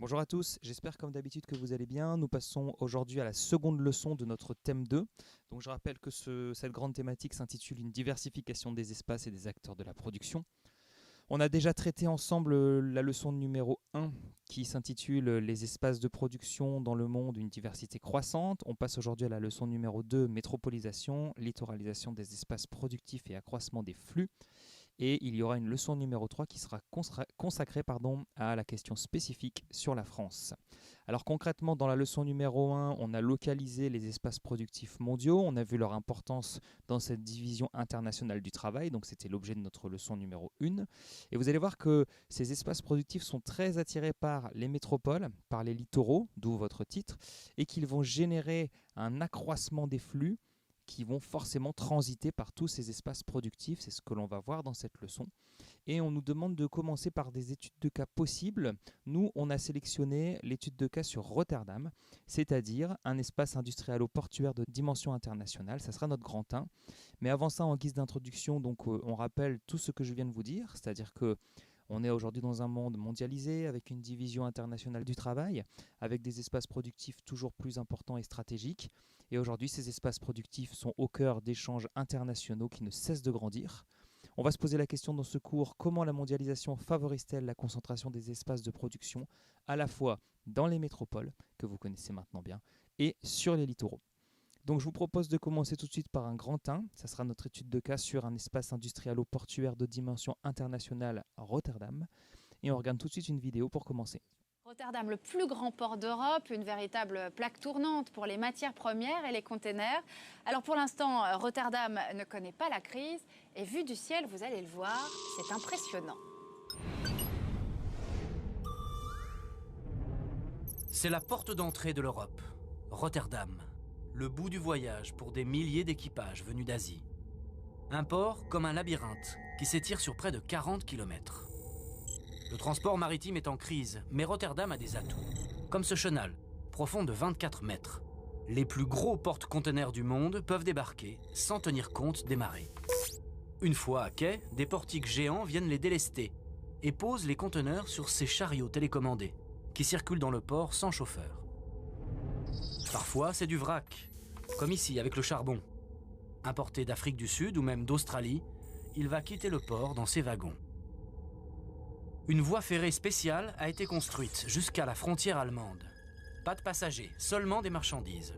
Bonjour à tous, j'espère comme d'habitude que vous allez bien. Nous passons aujourd'hui à la seconde leçon de notre thème 2. Donc je rappelle que cette grande thématique s'intitule Une diversification des espaces et des acteurs de la production. On a déjà traité ensemble la leçon numéro 1 qui s'intitule Les espaces de production dans le monde, une diversité croissante. On passe aujourd'hui à la leçon numéro 2, Métropolisation, littoralisation des espaces productifs et accroissement des flux. Et il y aura une leçon numéro 3 qui sera consacrée à la question spécifique sur la France. Alors concrètement, dans la leçon numéro 1, on a localisé les espaces productifs mondiaux, on a vu leur importance dans cette division internationale du travail, donc c'était l'objet de notre leçon numéro 1. Et vous allez voir que ces espaces productifs sont très attirés par les métropoles, par les littoraux, d'où votre titre, et qu'ils vont générer un accroissement des flux qui vont forcément transiter par tous ces espaces productifs. C'est ce que l'on va voir dans cette leçon. Et on nous demande de commencer par des études de cas possibles. Nous, on a sélectionné l'étude de cas sur Rotterdam, c'est-à-dire un espace industrialo-portuaire de dimension internationale. Ça sera notre grand 1. Mais avant ça, en guise d'introduction, on rappelle tout ce que je viens de vous dire, c'est-à-dire que on est aujourd'hui dans un monde mondialisé, avec une division internationale du travail, avec des espaces productifs toujours plus importants et stratégiques. Et aujourd'hui, ces espaces productifs sont au cœur d'échanges internationaux qui ne cessent de grandir. On va se poser la question dans ce cours, comment la mondialisation favorise-t-elle la concentration des espaces de production, à la fois dans les métropoles, que vous connaissez maintenant bien, et sur les littoraux. Donc je vous propose de commencer tout de suite par un grand 1. Ça sera notre étude de cas sur un espace industrialo-portuaire de dimension internationale à Rotterdam. Et on regarde tout de suite une vidéo pour commencer. Rotterdam, le plus grand port d'Europe, une véritable plaque tournante pour les matières premières et les containers. Alors pour l'instant, Rotterdam ne connaît pas la crise et vu du ciel, vous allez le voir, c'est impressionnant. C'est la porte d'entrée de l'Europe, Rotterdam, le bout du voyage pour des milliers d'équipages venus d'Asie. Un port comme un labyrinthe qui s'étire sur près de 40 km. Le transport maritime est en crise, mais Rotterdam a des atouts, comme ce chenal, profond de 24 mètres. Les plus gros porte-conteneurs du monde peuvent débarquer sans tenir compte des marées. Une fois à quai, des portiques géants viennent les délester et posent les conteneurs sur ces chariots télécommandés qui circulent dans le port sans chauffeur. Parfois, c'est du vrac, comme ici avec le charbon. Importé d'Afrique du Sud ou même d'Australie, il va quitter le port dans ses wagons. Une voie ferrée spéciale a été construite jusqu'à la frontière allemande. Pas de passagers, seulement des marchandises.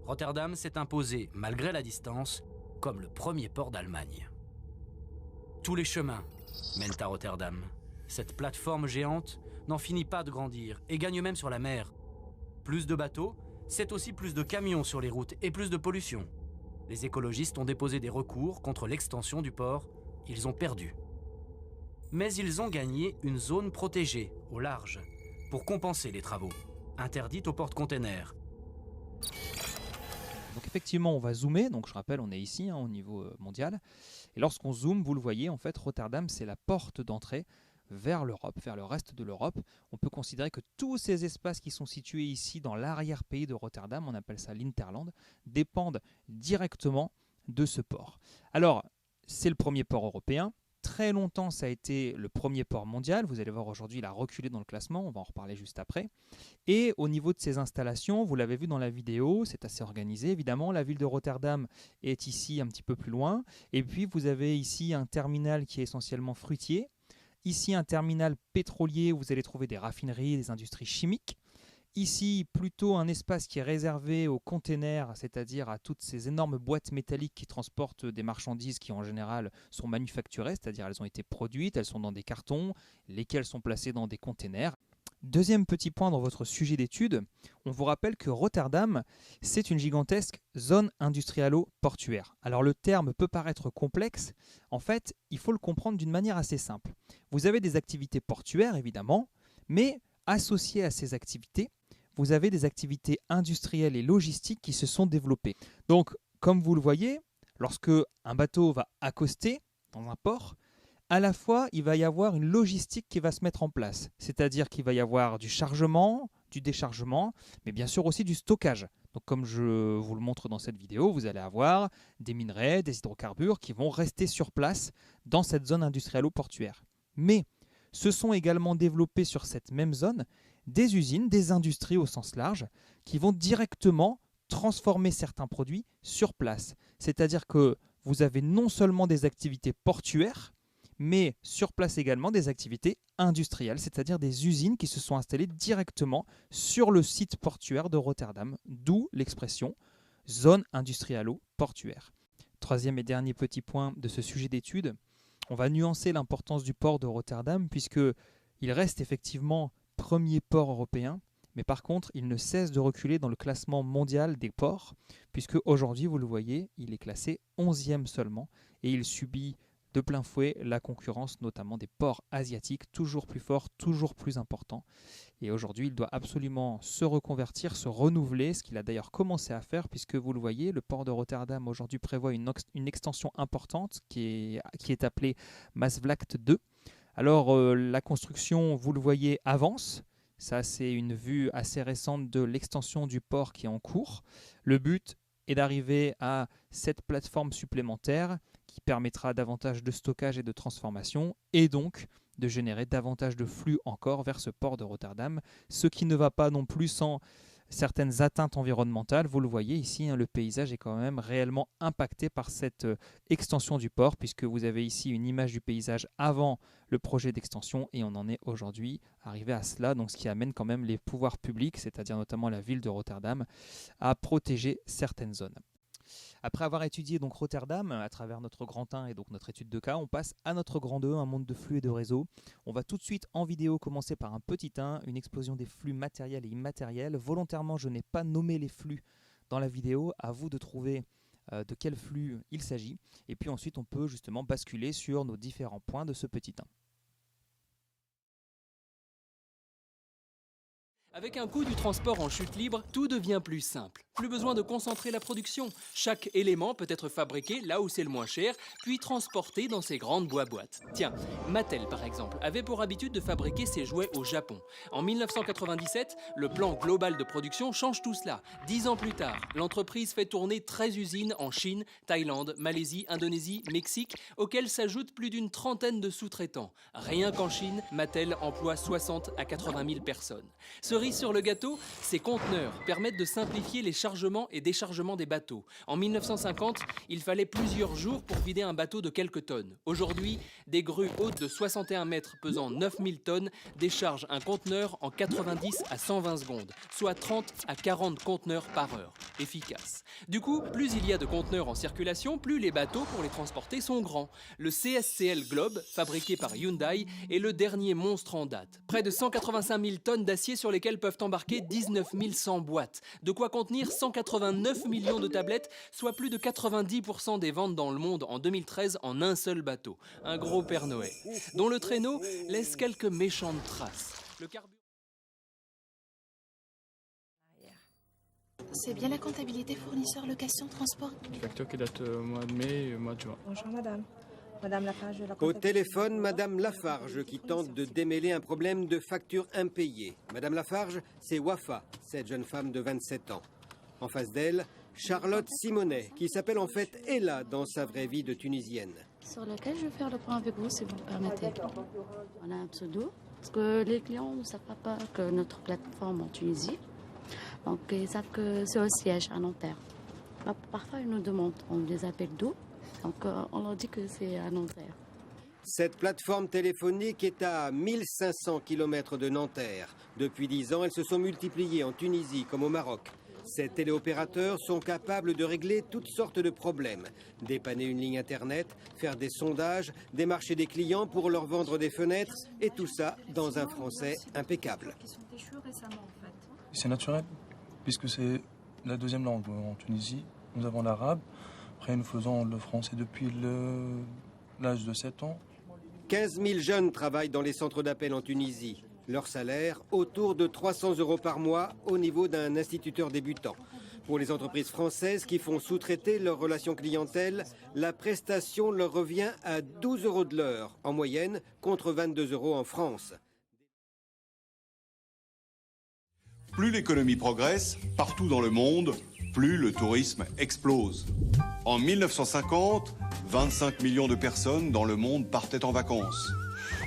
Rotterdam s'est imposé, malgré la distance, comme le premier port d'Allemagne. Tous les chemins mènent à Rotterdam. Cette plateforme géante n'en finit pas de grandir et gagne même sur la mer. Plus de bateaux, c'est aussi plus de camions sur les routes et plus de pollution. Les écologistes ont déposé des recours contre l'extension du port. Ils ont perdu. Mais ils ont gagné une zone protégée, au large, pour compenser les travaux, interdite aux porte-containers. Donc effectivement, on va zoomer. Donc je rappelle, on est ici au niveau mondial. Et lorsqu'on zoome, vous le voyez, en fait, Rotterdam, c'est la porte d'entrée vers l'Europe, vers le reste de l'Europe. On peut considérer que tous ces espaces qui sont situés ici dans l'arrière-pays de Rotterdam, on appelle ça l'Interland, dépendent directement de ce port. Alors, c'est le premier port européen. Très longtemps, ça a été le premier port mondial. Vous allez voir aujourd'hui, il a reculé dans le classement. On va en reparler juste après. Et au niveau de ces installations, vous l'avez vu dans la vidéo, c'est assez organisé. Évidemment, la ville de Rotterdam est ici un petit peu plus loin. Et puis, vous avez ici un terminal qui est essentiellement fruitier. Ici, un terminal pétrolier où vous allez trouver des raffineries, des industries chimiques. Ici, plutôt un espace qui est réservé aux containers, c'est-à-dire à toutes ces énormes boîtes métalliques qui transportent des marchandises qui en général sont manufacturées, c'est-à-dire elles ont été produites, elles sont dans des cartons, lesquels sont placés dans des containers. Deuxième petit point dans votre sujet d'étude, on vous rappelle que Rotterdam, c'est une gigantesque zone industrialo-portuaire. Alors le terme peut paraître complexe, en fait, il faut le comprendre d'une manière assez simple. Vous avez des activités portuaires, évidemment, mais associées à ces activités, vous avez des activités industrielles et logistiques qui se sont développées. Donc, comme vous le voyez, lorsque un bateau va accoster dans un port, à la fois, il va y avoir une logistique qui va se mettre en place. C'est-à-dire qu'il va y avoir du chargement, du déchargement, mais bien sûr aussi du stockage. Donc comme je vous le montre dans cette vidéo, vous allez avoir des minerais, des hydrocarbures qui vont rester sur place dans cette zone industrielle portuaire. Mais se sont également développées sur cette même zone des usines, des industries au sens large, qui vont directement transformer certains produits sur place. C'est-à-dire que vous avez non seulement des activités portuaires, mais sur place également des activités industrielles, c'est-à-dire des usines qui se sont installées directement sur le site portuaire de Rotterdam, d'où l'expression zone industrialo-portuaire. Troisième et dernier petit point de ce sujet d'étude, on va nuancer l'importance du port de Rotterdam puisqu'il reste effectivement premier port européen, mais par contre, il ne cesse de reculer dans le classement mondial des ports, puisque aujourd'hui, vous le voyez, il est classé 11e seulement, et il subit de plein fouet la concurrence, notamment des ports asiatiques, toujours plus forts, toujours plus importants. Et aujourd'hui, il doit absolument se reconvertir, se renouveler, ce qu'il a d'ailleurs commencé à faire, puisque vous le voyez, le port de Rotterdam aujourd'hui prévoit une extension importante qui est appelée Maasvlakte 2. Alors, la construction, vous le voyez, avance. Ça, c'est une vue assez récente de l'extension du port qui est en cours. Le but est d'arriver à cette plateforme supplémentaire qui permettra davantage de stockage et de transformation et donc de générer davantage de flux encore vers ce port de Rotterdam, ce qui ne va pas non plus sans certaines atteintes environnementales. Vous le voyez ici, le paysage est quand même réellement impacté par cette extension du port, puisque vous avez ici une image du paysage avant le projet d'extension et on en est aujourd'hui arrivé à cela, donc ce qui amène quand même les pouvoirs publics, c'est-à-dire notamment la ville de Rotterdam, à protéger certaines zones. Après avoir étudié donc Rotterdam à travers notre grand 1 et donc notre étude de cas, on passe à notre grand 2, un monde de flux et de réseaux. On va tout de suite en vidéo commencer par un petit 1, une explosion des flux matériels et immatériels. Volontairement, je n'ai pas nommé les flux dans la vidéo, à vous de trouver de quel flux il s'agit. Et puis ensuite, on peut justement basculer sur nos différents points de ce petit 1. Avec un coût du transport en chute libre, tout devient plus simple. Plus besoin de concentrer la production. Chaque élément peut être fabriqué là où c'est le moins cher, puis transporté dans ces grandes boîtes. Tiens, Mattel par exemple avait pour habitude de fabriquer ses jouets au Japon. En 1997, le plan global de production change tout cela. 10 ans plus tard, l'entreprise fait tourner 13 usines en Chine, Thaïlande, Malaisie, Indonésie, Mexique, auxquelles s'ajoutent plus d'une trentaine de sous-traitants. Rien qu'en Chine, Mattel emploie 60 à 80 000 personnes. Cerise sur le gâteau, ces conteneurs permettent de simplifier les chargements et déchargements des bateaux. En 1950, il fallait plusieurs jours pour vider un bateau de quelques tonnes. Aujourd'hui, des grues hautes de 61 mètres pesant 9000 tonnes déchargent un conteneur en 90 à 120 secondes, soit 30 à 40 conteneurs par heure. Efficace. Du coup, plus il y a de conteneurs en circulation, plus les bateaux pour les transporter sont grands. Le CSCL Globe, fabriqué par Hyundai, est le dernier monstre en date. Près de 185 000 tonnes d'acier sur lesquelles peuvent embarquer 19 100 boîtes. De quoi contenir 189 millions de tablettes, soit plus de 90% des ventes dans le monde en 2013 en un seul bateau. Un gros Père Noël, dont le traîneau laisse quelques méchantes traces. Le C'est bien la comptabilité fournisseur, location, transport. Facture qui date mois de mai et mois de juin. Bonjour madame. Madame Lafarge de la Au comptabilité. téléphone, Madame Lafarge qui tente de démêler un problème de facture impayée. Madame Lafarge, c'est Wafa, cette jeune femme de 27 ans. En face d'elle, Charlotte Simonet, qui s'appelle en fait Ella dans sa vraie vie de Tunisienne. Sur lequel je vais faire le point avec vous, si vous me permettez. On a un pseudo, parce que les clients ne savent pas que notre plateforme en Tunisie, donc ils savent que c'est au siège à Nanterre. Parfois, ils nous demandent, on les appelle d'où, donc on leur dit que c'est à Nanterre. Cette plateforme téléphonique est à 1500 km de Nanterre. Depuis 10 ans, elles se sont multipliées en Tunisie comme au Maroc. Ces téléopérateurs sont capables de régler toutes sortes de problèmes. Dépanner une ligne Internet, faire des sondages, démarcher des clients pour leur vendre des fenêtres, et tout ça dans un français impeccable. C'est naturel, puisque c'est la deuxième langue en Tunisie. Nous avons l'arabe. Après, nous faisons le français depuis l'âge de 7 ans. 15 000 jeunes travaillent dans les centres d'appel en Tunisie. Leur salaire, autour de 300 € par mois au niveau d'un instituteur débutant. Pour les entreprises françaises qui font sous-traiter leurs relations clientèle, la prestation leur revient à 12 € de l'heure, en moyenne, contre 22 € en France. Plus l'économie progresse, partout dans le monde, plus le tourisme explose. En 1950, 25 millions de personnes dans le monde partaient en vacances.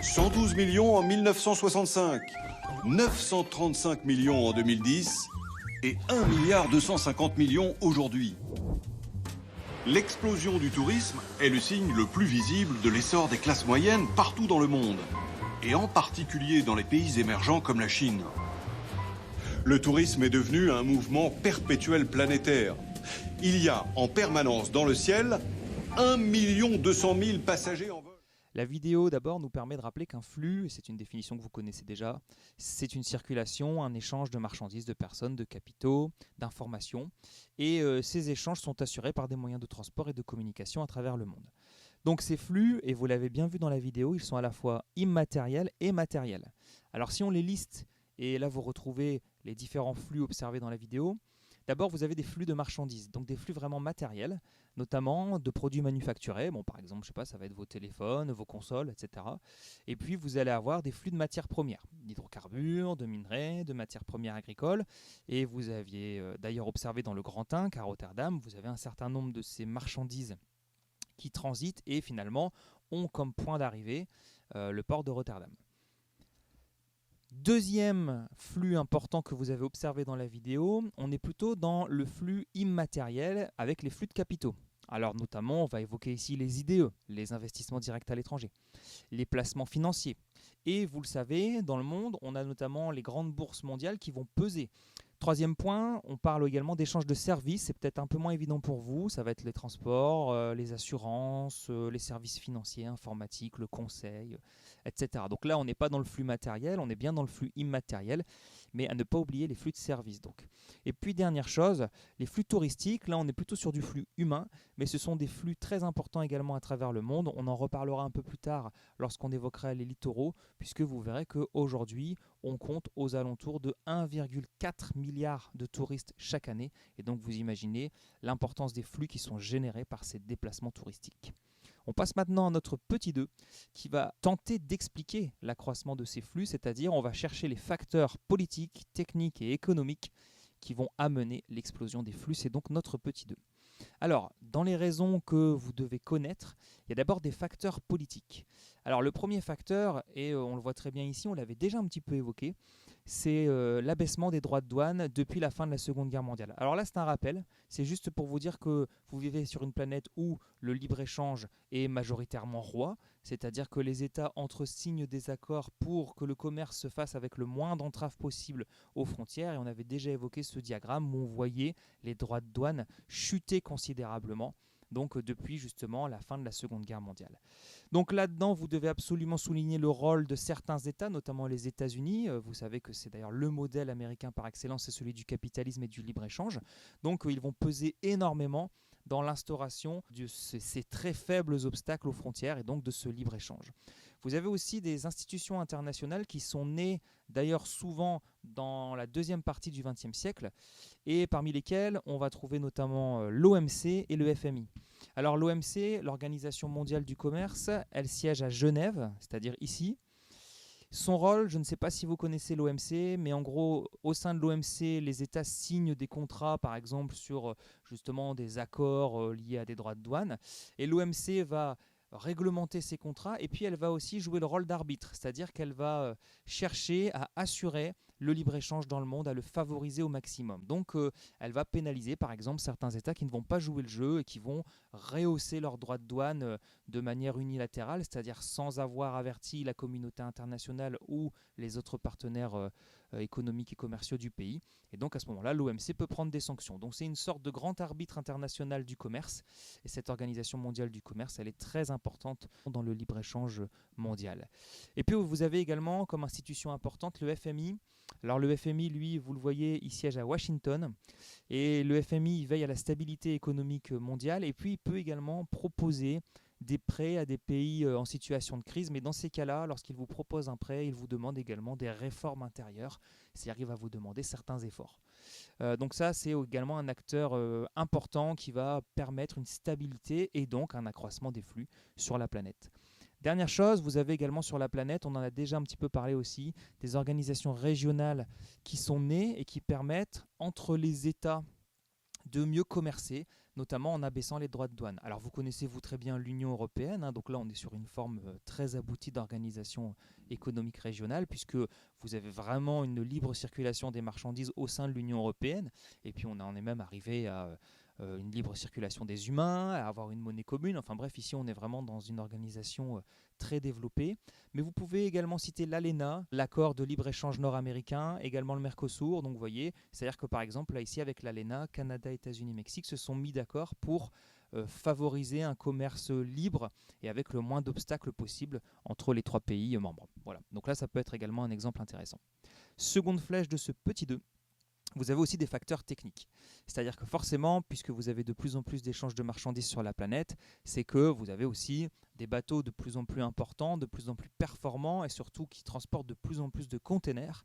112 millions en 1965, 935 millions en 2010 et 1 milliard 250 millions aujourd'hui. L'explosion du tourisme est le signe le plus visible de l'essor des classes moyennes partout dans le monde, et en particulier dans les pays émergents comme la Chine. Le tourisme est devenu un mouvement perpétuel planétaire. Il y a en permanence dans le ciel 1 200 000 passagers en vol. La vidéo d'abord nous permet de rappeler qu'un flux, c'est une définition que vous connaissez déjà, c'est une circulation, un échange de marchandises, de personnes, de capitaux, d'informations. Et ces échanges sont assurés par des moyens de transport et de communication à travers le monde. Donc ces flux, et vous l'avez bien vu dans la vidéo, ils sont à la fois immatériels et matériels. Alors si on les liste, et là vous retrouvez les différents flux observés dans la vidéo, d'abord vous avez des flux de marchandises, donc des flux vraiment matériels, notamment de produits manufacturés, bon, par exemple, je sais pas, ça va être vos téléphones, vos consoles, etc. Et puis vous allez avoir des flux de matières premières, d'hydrocarbures, de minerais, de matières premières agricoles. Et vous aviez d'ailleurs observé dans le Grand Inc, à Rotterdam, vous avez un certain nombre de ces marchandises qui transitent et finalement ont comme point d'arrivée le port de Rotterdam. Deuxième flux important que vous avez observé dans la vidéo, on est plutôt dans le flux immatériel avec les flux de capitaux. Alors notamment, on va évoquer ici les IDE, les investissements directs à l'étranger, les placements financiers. Et vous le savez, dans le monde, on a notamment les grandes bourses mondiales qui vont peser. Troisième point, on parle également d'échanges de services, c'est peut-être un peu moins évident pour vous, ça va être les transports, les assurances, les services financiers, informatiques, le conseil, etc. Donc là, on n'est pas dans le flux matériel, on est bien dans le flux immatériel, mais à ne pas oublier les flux de services. Donc. Et puis dernière chose, les flux touristiques, là on est plutôt sur du flux humain, mais ce sont des flux très importants également à travers le monde. On en reparlera un peu plus tard lorsqu'on évoquera les littoraux, puisque vous verrez qu'aujourd'hui, on compte aux alentours de 1,4 milliard de touristes chaque année. Et donc vous imaginez l'importance des flux qui sont générés par ces déplacements touristiques. On passe maintenant à notre petit 2 qui va tenter d'expliquer l'accroissement de ces flux, c'est-à-dire on va chercher les facteurs politiques, techniques et économiques qui vont amener l'explosion des flux. C'est donc notre petit 2. Alors, dans les raisons que vous devez connaître, il y a d'abord des facteurs politiques. Alors le premier facteur, et on le voit très bien ici, on l'avait déjà un petit peu évoqué, c'est l'abaissement des droits de douane depuis la fin de la Seconde Guerre mondiale. Alors là, c'est un rappel, c'est juste pour vous dire que vous vivez sur une planète où le libre-échange est majoritairement roi, c'est-à-dire que les États signent des accords pour que le commerce se fasse avec le moins d'entraves possible aux frontières, et on avait déjà évoqué ce diagramme où on voyait les droits de douane chuter considérablement. Donc depuis justement la fin de la Seconde Guerre mondiale. Donc là-dedans, vous devez absolument souligner le rôle de certains États, notamment les États-Unis. Vous savez que c'est d'ailleurs le modèle américain par excellence, c'est celui du capitalisme et du libre-échange. Donc ils vont peser énormément dans l'instauration de ces très faibles obstacles aux frontières et donc de ce libre-échange. Vous avez aussi des institutions internationales qui sont nées d'ailleurs souvent dans la deuxième partie du XXe siècle et parmi lesquelles on va trouver notamment l'OMC et le FMI. Alors l'OMC, l'Organisation mondiale du commerce, elle siège à Genève, c'est-à-dire ici. Son rôle, je ne sais pas si vous connaissez l'OMC, mais en gros, au sein de l'OMC, les États signent des contrats, par exemple, sur justement des accords liés à des droits de douane. Et l'OMC va réglementer ces contrats et puis elle va aussi jouer le rôle d'arbitre, c'est-à-dire qu'elle va chercher à assurer le libre-échange dans le monde, à le favoriser au maximum. Donc elle va pénaliser par exemple certains États qui ne vont pas jouer le jeu et qui vont rehausser leurs droits de douane de manière unilatérale, c'est-à-dire sans avoir averti la communauté internationale ou les autres partenaires économiques et commerciaux du pays. Et donc à ce moment-là, l'OMC peut prendre des sanctions. Donc c'est une sorte de grand arbitre international du commerce. Et cette organisation mondiale du commerce, elle est très importante dans le libre-échange mondial. Et puis vous avez également comme institution importante le FMI. Alors le FMI, lui, vous le voyez, il siège à Washington. Et le FMI, il veille à la stabilité économique mondiale. Et puis il peut également proposer des prêts à des pays en situation de crise, mais dans ces cas-là, lorsqu'il vous propose un prêt, il vous demande également des réformes intérieures, c'est-à-dire qu'il va vous demander certains efforts. Donc ça, c'est également un acteur important qui va permettre une stabilité et donc un accroissement des flux sur la planète. Dernière chose, vous avez également sur la planète, on en a déjà un petit peu parlé aussi, des organisations régionales qui sont nées et qui permettent entre les États de mieux commercer, notamment en abaissant les droits de douane. Alors vous connaissez vous très bien l'Union européenne, hein, donc là on est sur une forme très aboutie d'organisation économique régionale, puisque vous avez vraiment une libre circulation des marchandises au sein de l'Union européenne, et puis on en est même arrivé à une libre circulation des humains, à avoir une monnaie commune. Enfin bref, ici on est vraiment dans une organisation très développée. Mais vous pouvez également citer l'ALENA, l'accord de libre-échange nord-américain, également le Mercosur. Donc vous voyez, c'est-à-dire que par exemple, là ici avec l'ALENA, Canada, États-Unis, Mexique se sont mis d'accord pour favoriser un commerce libre et avec le moins d'obstacles possible entre les 3 pays membres. Voilà. Donc là, ça peut être également un exemple intéressant. Seconde flèche de ce petit 2. Vous avez aussi des facteurs techniques. C'est-à-dire que forcément, puisque vous avez de plus en plus d'échanges de marchandises sur la planète, c'est que vous avez aussi des bateaux de plus en plus importants, de plus en plus performants et surtout qui transportent de plus en plus de containers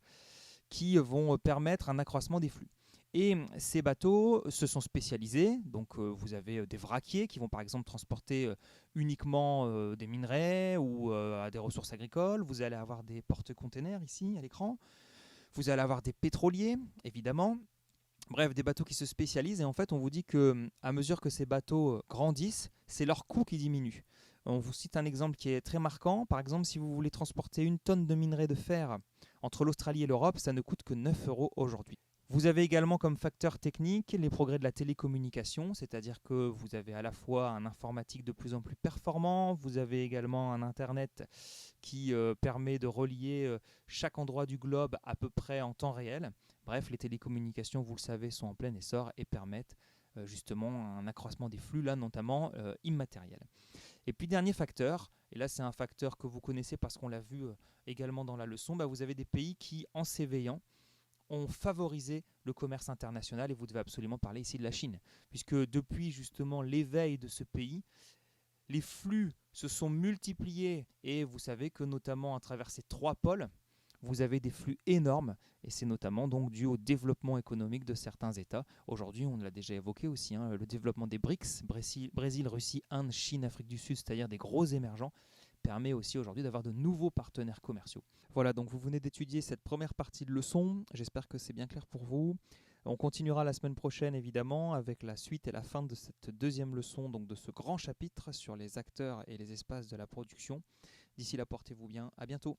qui vont permettre un accroissement des flux. Et ces bateaux se sont spécialisés, donc vous avez des vraquiers qui vont par exemple transporter uniquement des minerais ou des ressources agricoles. Vous allez avoir des porte-containers ici à l'écran. Vous allez avoir des pétroliers, évidemment. Bref, des bateaux qui se spécialisent. Et en fait, on vous dit qu'à mesure que ces bateaux grandissent, c'est leur coût qui diminue. On vous cite un exemple qui est très marquant. Par exemple, si vous voulez transporter 1 tonne de minerai de fer entre l'Australie et l'Europe, ça ne coûte que 9 € aujourd'hui. Vous avez également comme facteur technique les progrès de la télécommunication, c'est-à-dire que vous avez à la fois un informatique de plus en plus performant, vous avez également un Internet qui permet de relier chaque endroit du globe à peu près en temps réel. Bref, les télécommunications, vous le savez, sont en plein essor et permettent justement un accroissement des flux, là notamment immatériel. Et puis dernier facteur, et là c'est un facteur que vous connaissez parce qu'on l'a vu également dans la leçon, vous avez des pays qui, en s'éveillant, ont favorisé le commerce international, et vous devez absolument parler ici de la Chine, puisque depuis justement l'éveil de ce pays, les flux se sont multipliés, et vous savez que notamment à travers ces 3 pôles, vous avez des flux énormes, et c'est notamment donc dû au développement économique de certains États. Aujourd'hui, on l'a déjà évoqué aussi, le développement des BRICS, Brésil, Russie, Inde, Chine, Afrique du Sud, c'est-à-dire des gros émergents, permet aussi aujourd'hui d'avoir de nouveaux partenaires commerciaux. Voilà, donc vous venez d'étudier cette première partie de leçon. J'espère que c'est bien clair pour vous. On continuera la semaine prochaine, évidemment, avec la suite et la fin de cette deuxième leçon, donc de ce grand chapitre sur les acteurs et les espaces de la production. D'ici là, portez-vous bien. À bientôt.